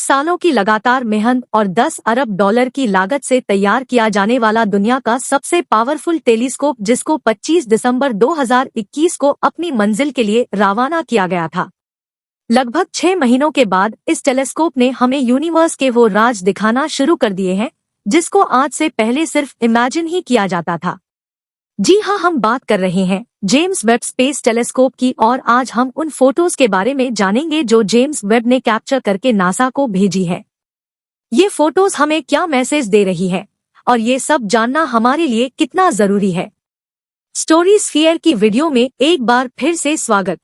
सालों की लगातार मेहनत और 10 अरब डॉलर की लागत से तैयार किया जाने वाला दुनिया का सबसे पावरफुल टेलीस्कोप, जिसको 25 दिसंबर 2021 को अपनी मंजिल के लिए रवाना किया गया था। लगभग 6 महीनों के बाद इस टेलीस्कोप ने हमें यूनिवर्स के वो राज दिखाना शुरू कर दिए हैं जिसको आज से पहले सिर्फ इमेजिन ही किया जाता था। जी हाँ, हम बात कर रहे हैं जेम्स वेब स्पेस टेलीस्कोप की, और आज हम उन फोटोज के बारे में जानेंगे जो जेम्स वेब ने कैप्चर करके नासा को भेजी है। ये फोटोज हमें क्या मैसेज दे रही है और ये सब जानना हमारे लिए कितना जरूरी है। स्टोरी स्फीयर की वीडियो में एक बार फिर से स्वागत।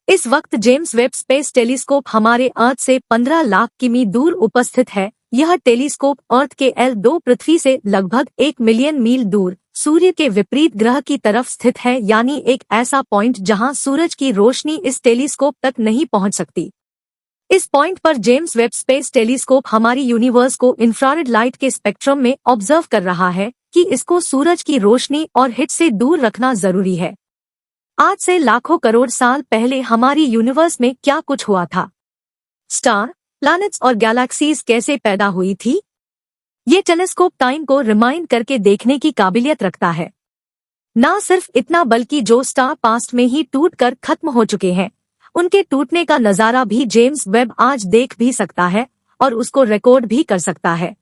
इस वक्त जेम्स वेब स्पेस टेलीस्कोप हमारे अर्थ से 15 लाख किमी दूर उपस्थित है। यह टेलीस्कोप अर्थ के L2 पृथ्वी से लगभग 1 मिलियन मील दूर सूर्य के विपरीत ग्रह की तरफ स्थित है, यानी एक ऐसा पॉइंट जहां सूरज की रोशनी इस टेलीस्कोप तक नहीं पहुंच सकती। इस पॉइंट पर जेम्स वेब स्पेस टेलीस्कोप हमारी यूनिवर्स को इंफ्रारेड लाइट के स्पेक्ट्रम में ऑब्जर्व कर रहा है कि इसको सूरज की रोशनी और हिट से दूर रखना जरूरी है। आज से लाखों करोड़ साल पहले हमारी यूनिवर्स में क्या कुछ हुआ था? स्टार, प्लैनेट्स और गैलेक्सीज कैसे पैदा हुई थी? ये टेलीस्कोप टाइम को रिमाइंड करके देखने की काबिलियत रखता है। ना सिर्फ इतना, बल्कि जो स्टार पास्ट में ही टूटकर खत्म हो चुके हैं, उनके टूटने का नजारा भी जेम्स वेब आज देख भी सकता है और उसको रिकॉर्ड भी कर सकता है।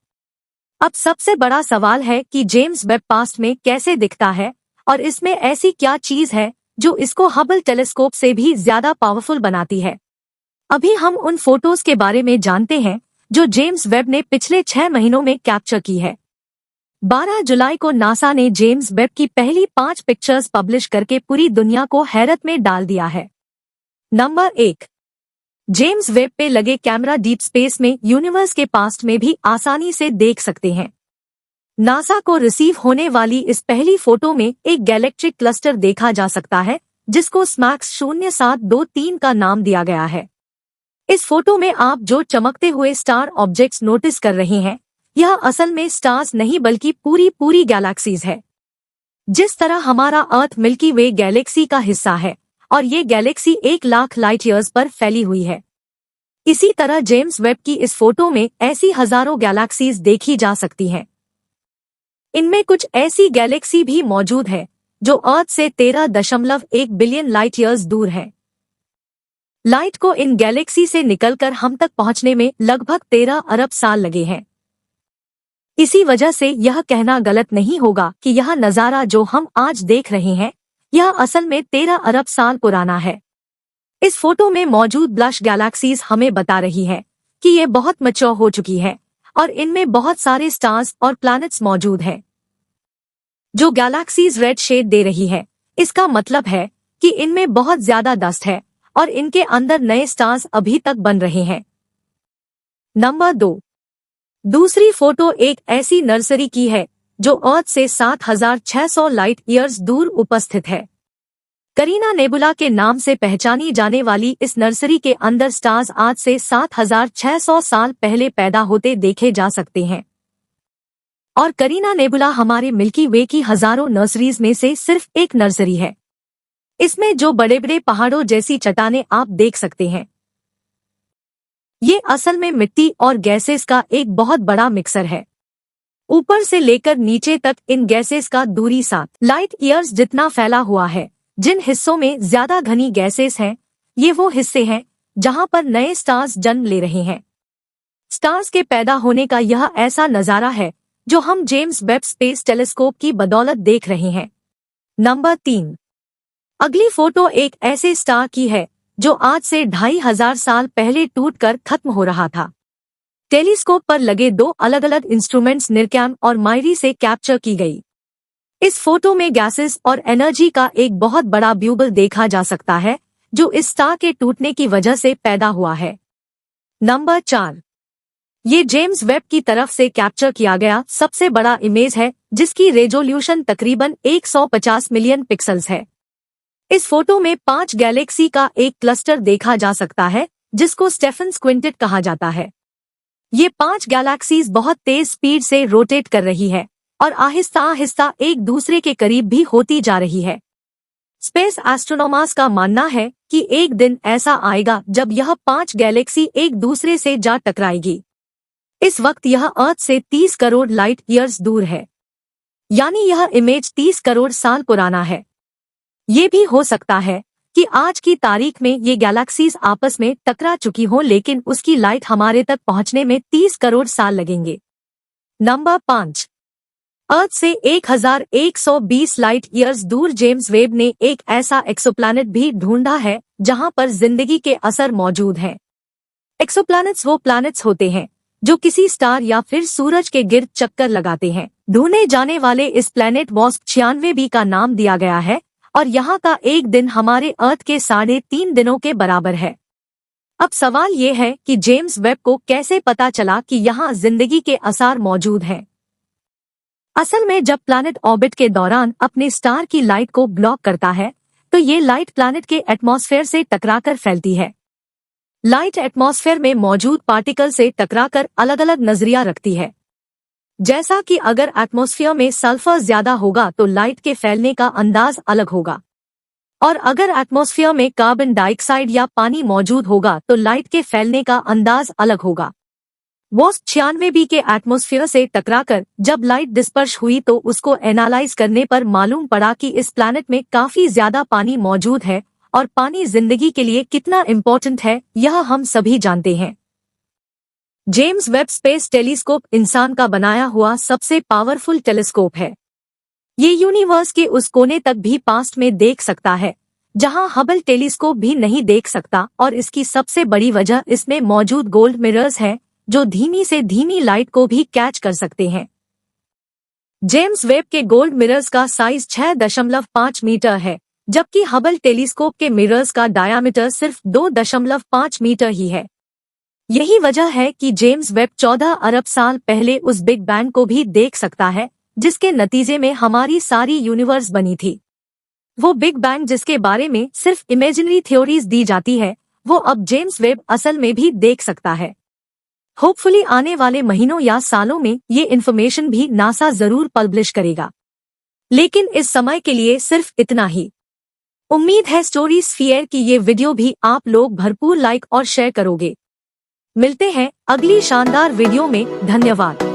अब सबसे बड़ा सवाल है कि जेम्स वेब पास्ट में कैसे दिखता है और इसमें ऐसी क्या चीज है जो इसको हबल टेलीस्कोप से भी ज्यादा पावरफुल बनाती है। अभी हम उन फोटोज के बारे में जानते हैं जो जेम्स वेब ने पिछले 6 महीनों में कैप्चर की है। 12 जुलाई को नासा ने जेम्स वेब की पहली 5 पिक्चर्स पब्लिश करके पूरी दुनिया को हैरत में डाल दिया है। नंबर 1, जेम्स वेब पे लगे कैमरा डीप स्पेस में यूनिवर्स के पास्ट में भी आसानी से देख सकते हैं। नासा को रिसीव होने वाली इस पहली फोटो में एक गैलेक्ट्रिक क्लस्टर देखा जा सकता है जिसको स्मैक्स 0723 का नाम दिया गया है। इस फोटो में आप जो चमकते हुए स्टार ऑब्जेक्ट्स नोटिस कर रहे हैं, यह असल में स्टार्स नहीं बल्कि पूरी गैलेक्सीज है। जिस तरह हमारा अर्थ मिल्की वे गैलेक्सी का हिस्सा है और ये गैलेक्सी 1 लाख लाइट ईयर्स पर फैली हुई है, इसी तरह जेम्स वेब की इस फोटो में ऐसी हजारों गैलेक्सीज देखी जा सकती हैं। इनमें कुछ ऐसी गैलेक्सी भी मौजूद है जो अर्थ से 13.1 बिलियन लाइट ईयर्स दूर है। लाइट को इन गैलेक्सी से निकलकर हम तक पहुंचने में लगभग 13 अरब साल लगे हैं। इसी वजह से यह कहना गलत नहीं होगा कि यह नजारा जो हम आज देख रहे हैं, यह असल में 13 अरब साल पुराना है। इस फोटो में मौजूद ब्लश गैलेक्सीज हमें बता रही है कि ये बहुत मैच्योर हो चुकी है और इनमें बहुत सारे स्टार्स और प्लैनेट्स मौजूद हैं। जो गैलेक्सीज रेड शेड दे रही है, इसका मतलब है कि इनमें बहुत ज्यादा डस्ट है और इनके अंदर नए स्टार्स अभी तक बन रहे हैं। नंबर 2, दूसरी फोटो एक ऐसी नर्सरी की है जो अर्थ से 7600 लाइट ईयर्स दूर उपस्थित है। करीना नेबुला के नाम से पहचानी जाने वाली इस नर्सरी के अंदर स्टार्स आज से 7600 साल पहले पैदा होते देखे जा सकते हैं। और करीना नेबुला हमारे मिल्की वे की हजारों नर्सरीज में से सिर्फ एक नर्सरी है। इसमें जो बड़े बड़े पहाड़ों जैसी चट्टानें आप देख सकते हैं, ये असल में मिट्टी और गैसेस का एक बहुत बड़ा मिक्सर है। ऊपर से लेकर नीचे तक इन गैसेस का दूरी 7 लाइट ईयर्स जितना फैला हुआ है। जिन हिस्सों में ज्यादा घनी गैसेस हैं, ये वो हिस्से हैं जहां पर नए स्टार्स जन्म ले रहे हैं। स्टार्स के पैदा होने का यह ऐसा नजारा है जो हम जेम्स वेब स्पेस टेलीस्कोप की बदौलत देख रहे हैं। नंबर 3, अगली फोटो एक ऐसे स्टार की है जो आज से 2500 साल पहले टूटकर खत्म हो रहा था। टेलीस्कोप पर लगे 2 अलग अलग इंस्ट्रूमेंट्स निरकैम और मायरी से कैप्चर की गई। इस फोटो में गैसेस और एनर्जी का एक बहुत बड़ा ब्यूबल देखा जा सकता है जो इस स्टार के टूटने की वजह से पैदा हुआ है। नंबर 4, ये जेम्स वेब की तरफ से कैप्चर किया गया सबसे बड़ा इमेज है जिसकी रेजोल्यूशन तकरीबन 150 मिलियन पिक्सल्स है। इस फोटो में 5 गैलेक्सी का एक क्लस्टर देखा जा सकता है जिसको स्टेफन क्विंटेट कहा जाता है। ये 5 गैलेक्सीज बहुत तेज स्पीड से रोटेट कर रही है और आहिस्ता आहिस्ता एक दूसरे के करीब भी होती जा रही है। स्पेस एस्ट्रोनॉमर्स का मानना है कि एक दिन ऐसा आएगा जब यह 5 गैलेक्सी एक दूसरे से जा टकराएगी। इस वक्त यह अर्थ से 30 करोड़ लाइट ईयर्स दूर है, यानी यह इमेज 30 करोड़ साल पुराना है। ये भी हो सकता है कि आज की तारीख में ये गैलेक्सीज आपस में टकरा चुकी हों, लेकिन उसकी लाइट हमारे तक पहुंचने में 30 करोड़ साल लगेंगे। नंबर 5। अर्थ से 1120 लाइट ईयर्स दूर जेम्स वेब ने एक ऐसा एक्सोप्लैनेट भी ढूंढा है जहां पर जिंदगी के असर मौजूद हैं। एक्सोप्लैनेट्स वो प्लैनेट्स होते हैं जो किसी स्टार या फिर सूरज के गिर्द चक्कर लगाते हैं। ढूंढे जाने वाले इस प्लैनेट वॉस्प 96b का नाम दिया गया है और यहाँ का एक दिन हमारे अर्थ के 3.5 दिनों के बराबर है। अब सवाल ये है कि जेम्स वेब को कैसे पता चला कि यहाँ जिंदगी के आसार मौजूद हैं। असल में जब प्लैनेट ऑर्बिट के दौरान अपने स्टार की लाइट को ब्लॉक करता है तो ये लाइट प्लैनेट के एटमॉस्फेयर से टकराकर फैलती है। लाइट एटमॉस्फेयर में मौजूद पार्टिकल से टकराकर अलग अलग नजरिया रखती है। जैसा कि अगर एटमॉस्फेयर में सल्फर ज्यादा होगा तो लाइट के फैलने का अंदाज अलग होगा, और अगर एटमॉस्फेयर में कार्बन डाइऑक्साइड या पानी मौजूद होगा तो लाइट के फैलने का अंदाज अलग होगा। वॉस्प 96b के एटमॉस्फेयर से टकराकर जब लाइट डिस्पर्श हुई तो उसको एनालाइज करने पर मालूम पड़ा कि इस प्लैनेट में काफी ज्यादा पानी मौजूद है, और पानी जिंदगी के लिए कितना इम्पोर्टेंट है यह हम सभी जानते हैं। जेम्स वेब स्पेस टेलीस्कोप इंसान का बनाया हुआ सबसे पावरफुल टेलीस्कोप है। ये यूनिवर्स के उस कोने तक भी पास्ट में देख सकता है जहां हबल टेलीस्कोप भी नहीं देख सकता, और इसकी सबसे बड़ी वजह इसमें मौजूद गोल्ड मिरर्स हैं जो धीमी से धीमी लाइट को भी कैच कर सकते हैं। जेम्स वेब के गोल्ड मिरर्स का साइज 6.5 मीटर है, जबकि हबल टेलीस्कोप के मिरर्स का डायामीटर सिर्फ 2.5 मीटर ही है। यही वजह है कि जेम्स वेब 14 अरब साल पहले उस बिग बैंग को भी देख सकता है जिसके नतीजे में हमारी सारी यूनिवर्स बनी थी। वो बिग बैंग जिसके बारे में सिर्फ इमेजिनरी थ्योरीज दी जाती है, वो अब जेम्स वेब असल में भी देख सकता है। होपफुली आने वाले महीनों या सालों में ये इन्फॉर्मेशन भी नासा जरूर पब्लिश करेगा, लेकिन इस समय के लिए सिर्फ इतना ही। उम्मीद है स्टोरी स्फीयर की ये वीडियो भी आप लोग भरपूर लाइक और शेयर करोगे। मिलते हैं अगली शानदार वीडियो में। धन्यवाद।